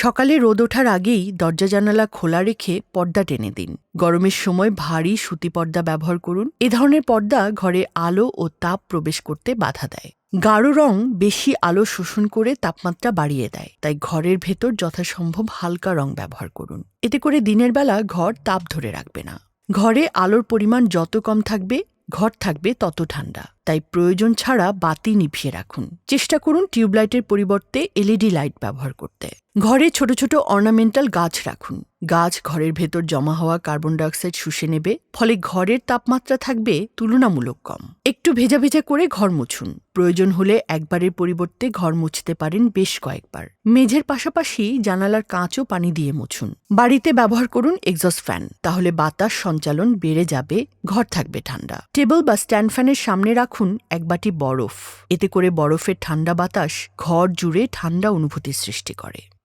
সকালে রোদ ওঠার আগেই দরজা জানালা খোলা রেখে পর্দা টেনে দিন। গরমের সময় ভারী সুতি পর্দা ব্যবহার করুন। এ ধরনের পর্দা ঘরে আলো ও তাপ প্রবেশ করতে বাধা দেয়। গাঢ় রং বেশি আলো শোষণ করে তাপমাত্রা বাড়িয়ে দেয়, তাই ঘরের ভেতর যথাসম্ভব হালকা রং ব্যবহার করুন। এতে করে দিনের বেলা ঘর তাপ ধরে রাখবে না। ঘরে আলোর পরিমাণ যত কম থাকবে, ঘর থাকবে তত ঠান্ডা। তাই প্রয়োজন ছাড়া বাতি নিভিয়ে রাখুন। চেষ্টা করুন টিউবলাইটের পরিবর্তে এলইডি লাইট ব্যবহার করতে। ঘরে ছোট ছোট অর্নামেন্টাল গাছ রাখুন। গাছ ঘরের ভেতর জমা হওয়া কার্বন ডাইঅক্সাইড শুষে নেবে, ফলে ঘরের তাপমাত্রা থাকবে তুলনামূলক কম। একটু ভেজা ভেজা করে ঘর মুছুন। প্রয়োজন হলে একবারের পরিবর্তে ঘর মুছতে পারেন বেশ কয়েকবার। মেঝের পাশাপাশি জানালার কাঁচও পানি দিয়ে মুছুন। বাড়িতে ব্যবহার করুন এক্সস্ট ফ্যান, তাহলে বাতাস সঞ্চালন বেড়ে যাবে, ঘর থাকবে ঠান্ডা। টেবিল বা স্ট্যান্ড ফ্যানের সামনে রাখুন এক বাটি বরফ। এতে করে বরফের ঠান্ডা বাতাস ঘর জুড়ে ঠান্ডা অনুভূতি সৃষ্টি করে।